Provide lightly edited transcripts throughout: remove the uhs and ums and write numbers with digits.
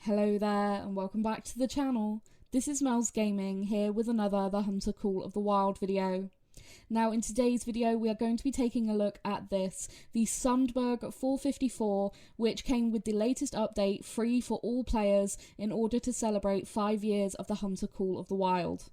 Hello there and welcome back to the channel. This is Mel's Gaming here with another The Hunter Call of the Wild video. Now in today's video we are going to be taking a look at this, the Sundberg 454, which came with the latest update free for all players in order to celebrate 5 years of The Hunter Call of the Wild.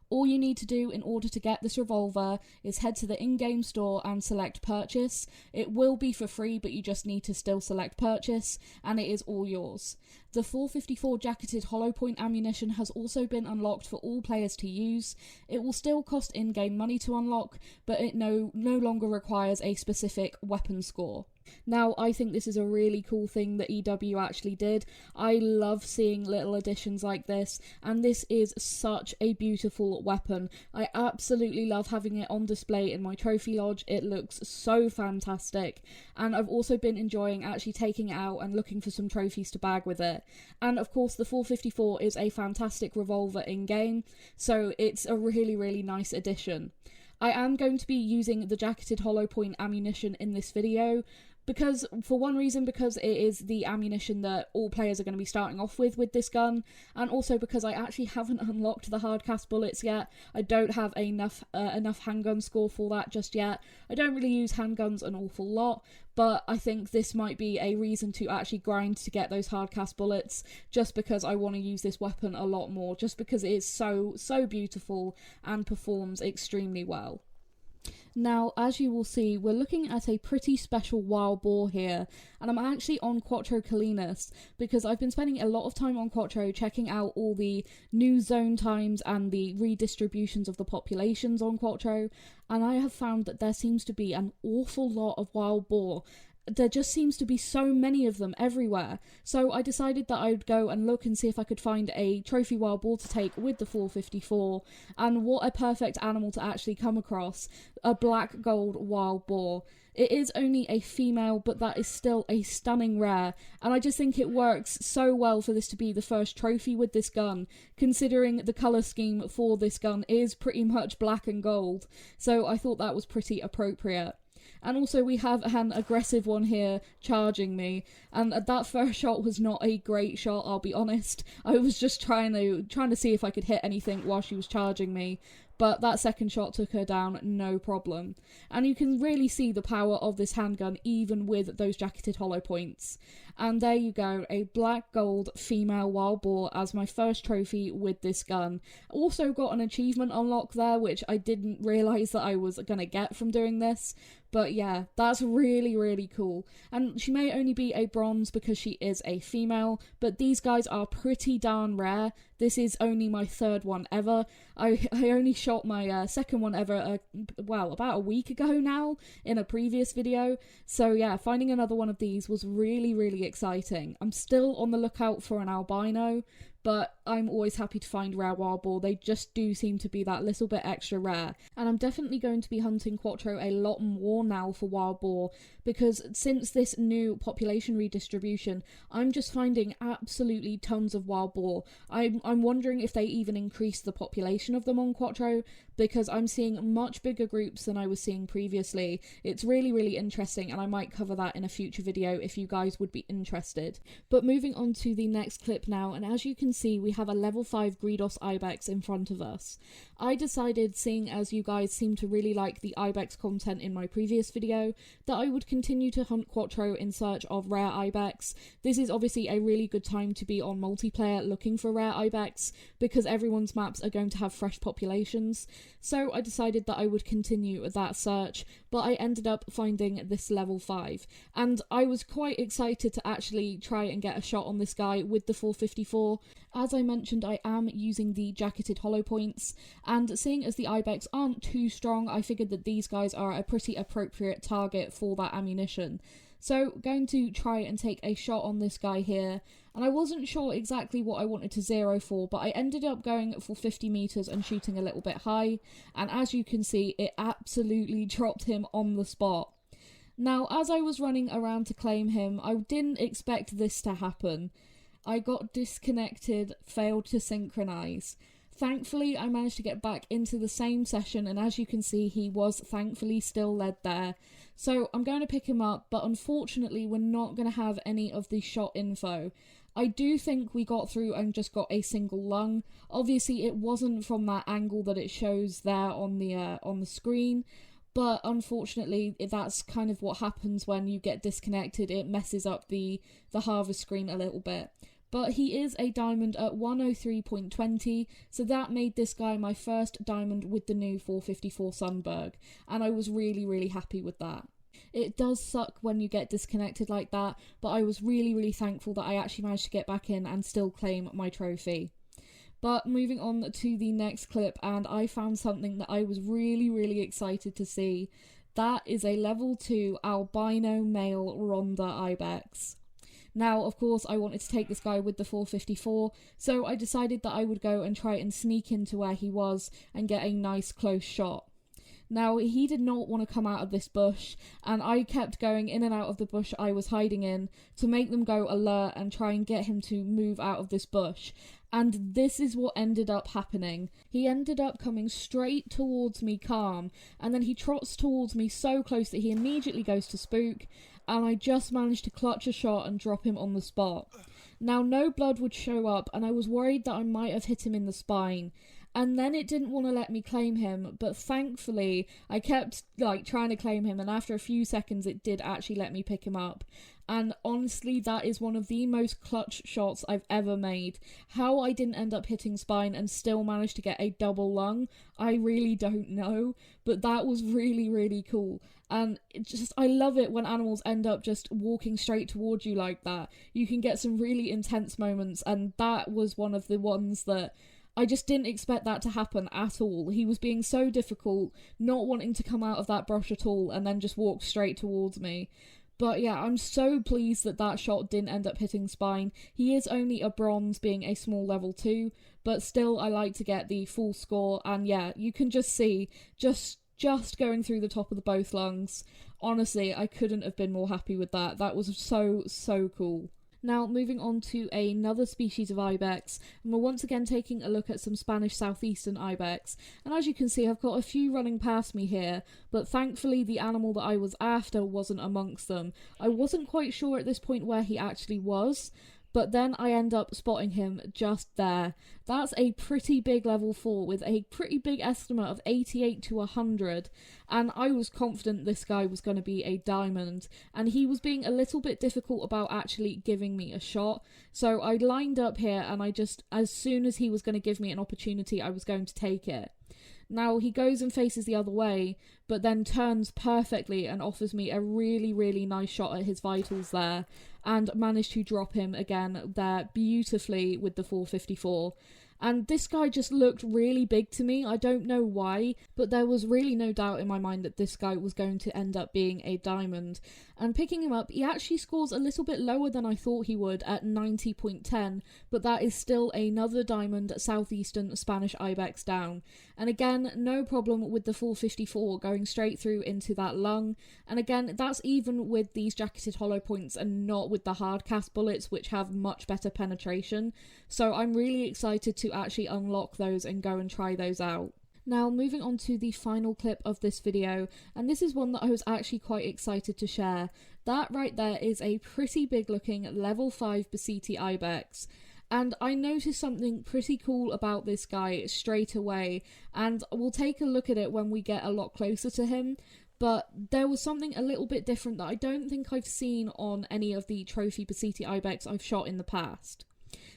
All you need to do in order to get this revolver is head to the in-game store and select purchase. It will be for free, but you just need to still select purchase, and it is all yours. The 454 jacketed hollow point ammunition has also been unlocked for all players to use. It will still cost in-game money to unlock, but it no longer requires a specific weapon score. Now, I think this is a really cool thing that EW actually did. I love seeing little additions like this, and this is such a beautiful weapon. I absolutely love having it on display in my trophy lodge. It looks so fantastic, and I've also been enjoying actually taking it out and looking for some trophies to bag with it. And of course the 454 is a fantastic revolver in game, so it's a really nice addition. I am going to be using the jacketed hollow point ammunition in this video, because for one reason, because it is the ammunition that all players are going to be starting off with this gun, and also because I actually haven't unlocked the hard cast bullets yet. I don't have enough handgun score for that just yet. I don't really use handguns an awful lot, but I think this might be a reason to actually grind to get those hard cast bullets, just because I want to use this weapon a lot more, just because it is so beautiful and performs extremely well. Now, as you will see, we're looking at a pretty special wild boar here, and I'm actually on Quattro Colinas because I've been spending a lot of time on Quattro checking out all the new zone times and the redistributions of the populations on Quattro, and I have found that there seems to be an awful lot of wild boar. There just seems to be so many of them everywhere, so I decided that I would go and look and see if I could find a trophy wild boar to take with the 454, and what a perfect animal to actually come across, a Blackgold wild boar. It is only a female, but that is still a stunning rare, and I just think it works so well for this to be the first trophy with this gun, considering the colour scheme for this gun is pretty much black and gold, so I thought that was pretty appropriate. And also we have an aggressive one here charging me, and that first shot was not a great shot, I'll be honest. I was just trying to see if I could hit anything while she was charging me, but that second shot took her down no problem. And you can really see the power of this handgun even with those jacketed hollow points. And there you go, a Blackgold female wild boar as my first trophy with this gun. Also got an achievement unlock there, which I didn't realise that I was going to get from doing this. But yeah, that's really cool. And she may only be a bronze because she is a female, but these guys are pretty darn rare. This is only my third one ever. I only shot my second one ever, well, about a week ago now, in a previous video. So yeah, finding another one of these was really exciting. I'm still on the lookout for an albino, but I'm always happy to find rare wild boar. They just do seem to be that little bit extra rare. And I'm definitely going to be hunting Quattro a lot more now for wild boar, because since this new population redistribution, I'm just finding absolutely tons of wild boar. I'm wondering if they even increased the population of them on Quattro, because I'm seeing much bigger groups than I was seeing previously. It's really interesting, and I might cover that in a future video if you guys would be interested. But moving on to the next clip now, and as you can see, we have a level 5 Greedos Ibex in front of us. I decided, seeing as you guys seem to really like the Ibex content in my previous video, that I would continue to hunt Quattro in search of rare Ibex. This is obviously a really good time to be on multiplayer looking for rare Ibex, because everyone's maps are going to have fresh populations. So I decided that I would continue that search, but I ended up finding this level 5, and I was quite excited to actually try and get a shot on this guy with the 454. As I mentioned, I am using the jacketed hollow points, and seeing as the Ibex aren't too strong, I figured that these guys are a pretty appropriate target for that ammunition. So going to try and take a shot on this guy here, and I wasn't sure exactly what I wanted to zero for, but I ended up going for 50 meters and shooting a little bit high, and as you can see, it absolutely dropped him on the spot. Now, as I was running around to claim him, I didn't expect this to happen. I got disconnected, failed to synchronize. Thankfully, I managed to get back into the same session, and as you can see, he was thankfully still led there. So I'm going to pick him up, but unfortunately we're not going to have any of the shot info. I do think we got through and just got a single lung. Obviously it wasn't from that angle that it shows there on the screen, but unfortunately that's kind of what happens when you get disconnected. It messes up the harvest screen a little bit. But he is a diamond at 103.20, so that made this guy my first diamond with the new 454 Sundberg, and I was really, really happy with that. It does suck when you get disconnected like that, but I was really, really thankful that I actually managed to get back in and still claim my trophy. But moving on to the next clip, and I found something that I was really, really excited to see. That is a level 2 albino male Ronda ibex. Now, of course, I wanted to take this guy with the 454, so I decided that I would go and try and sneak into where he was and get a nice close shot. Now, he did not want to come out of this bush, and I kept going in and out of the bush I was hiding in to make them go alert and try and get him to move out of this bush. And this is what ended up happening. He ended up coming straight towards me calm, and then he trots towards me so close that he immediately goes to spook, and I just managed to clutch a shot and drop him on the spot. Now, no blood would show up, and I was worried that I might have hit him in the spine. And then it didn't want to let me claim him, but thankfully I kept trying to claim him, and after a few seconds it did actually let me pick him up. And honestly, that is one of the most clutch shots I've ever made. How I didn't end up hitting spine and still managed to get a double lung, I really don't know, but that was really, really cool. And I love it when animals end up just walking straight towards you like that. You can get some really intense moments, and that was one of the ones that I just didn't expect that to happen at all. He was being so difficult, not wanting to come out of that brush at all, and then just walk straight towards me. But yeah, I'm so pleased that that shot didn't end up hitting spine. He is only a bronze, being a small level 2, but still I like to get the full score, and yeah, you can just see, just going through the top of the both lungs. Honestly, I couldn't have been more happy with that. That was so cool. Now, moving on to another species of ibex, and we're once again taking a look at some Spanish southeastern ibex. And as you can see, I've got a few running past me here, but thankfully the animal that I was after wasn't amongst them. I wasn't quite sure at this point where he actually was, but then I end up spotting him just there. That's a pretty big level 4 with a pretty big estimate of 88 to 100, and I was confident this guy was going to be a diamond, and he was being a little bit difficult about actually giving me a shot, so I lined up here and I just, as soon as he was going to give me an opportunity, I was going to take it. Now, he goes and faces the other way, but then turns perfectly and offers me a really, really nice shot at his vitals there, and managed to drop him again there beautifully with the 454. And this guy just looked really big to me. I don't know why, but there was really no doubt in my mind that this guy was going to end up being a diamond. And picking him up, he actually scores a little bit lower than I thought he would at 90.10, but that is still another diamond southeastern Spanish ibex down. And again, no problem with the 454 going straight through into that lung. And again, that's even with these jacketed hollow points and not with the hard cast bullets, which have much better penetration. So I'm really excited to actually unlock those and go and try those out. Now, moving on to the final clip of this video, and this is one that I was actually quite excited to share. That right there is a pretty big looking level 5 Basiti ibex. And I noticed something pretty cool about this guy straight away, and we'll take a look at it when we get a lot closer to him. But there was something a little bit different that I don't think I've seen on any of the trophy Basiti ibex I've shot in the past.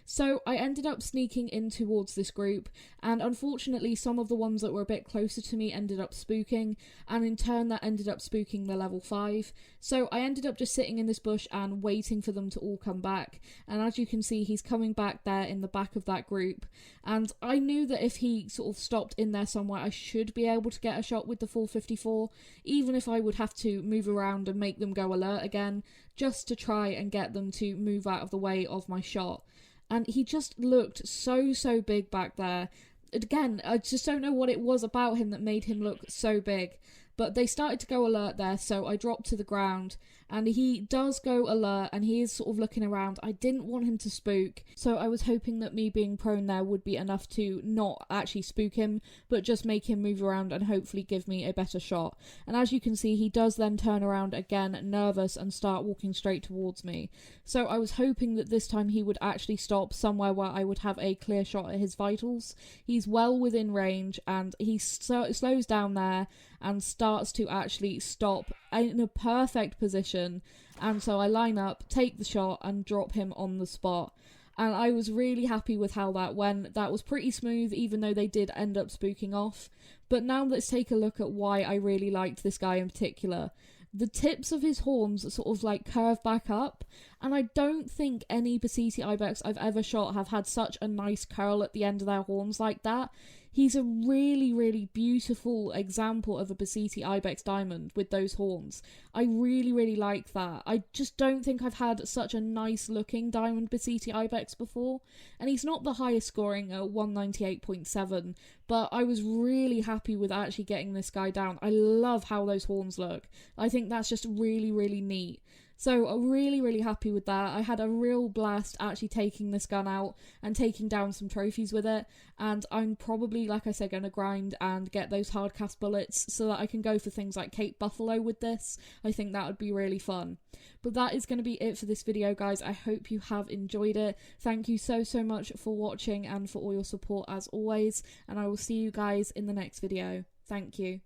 So I ended up sneaking in towards this group, and unfortunately some of the ones that were a bit closer to me ended up spooking, and in turn that ended up spooking the level 5. So I ended up just sitting in this bush and waiting for them to all come back, and as you can see, he's coming back there in the back of that group, and I knew that if he sort of stopped in there somewhere, I should be able to get a shot with the 454, even if I would have to move around and make them go alert again, just to try and get them to move out of the way of my shot. And he just looked so big back there. Again, I just don't know what it was about him that made him look so big. But they started to go alert there, so I dropped to the ground. and he does go alert and he is sort of looking around. I didn't want him to spook, so I was hoping that me being prone there would be enough to not actually spook him, but just make him move around and hopefully give me a better shot. And as you can see, he does then turn around again, nervous, and start walking straight towards me. So I was hoping that this time he would actually stop somewhere where I would have a clear shot at his vitals. He's well within range, and he slows down there and starts to actually stop in a perfect position. And so I line up, take the shot, and drop him on the spot. And I was really happy with how that went. That was pretty smooth, even though they did end up spooking off. But now let's take a look at why I really liked this guy in particular. The tips of his horns sort of like curve back up, and I don't think any Basiti ibex I've ever shot have had such a nice curl at the end of their horns like that. He's a really, really beautiful example of a Basiti ibex diamond with those horns. I really, really like that. I just don't think I've had such a nice looking diamond Basiti ibex before. And he's not the highest scoring at 198.7, but I was really happy with actually getting this guy down. I love how those horns look. I think that's just really, really neat. So I'm really, really happy with that. I had a real blast actually taking this gun out and taking down some trophies with it. And I'm probably, like I said, going to grind and get those hard cast bullets so that I can go for things like Cape Buffalo with this. I think that would be really fun. But that is going to be it for this video, guys. I hope you have enjoyed it. Thank you so, so much for watching and for all your support as always. And I will see you guys in the next video. Thank you.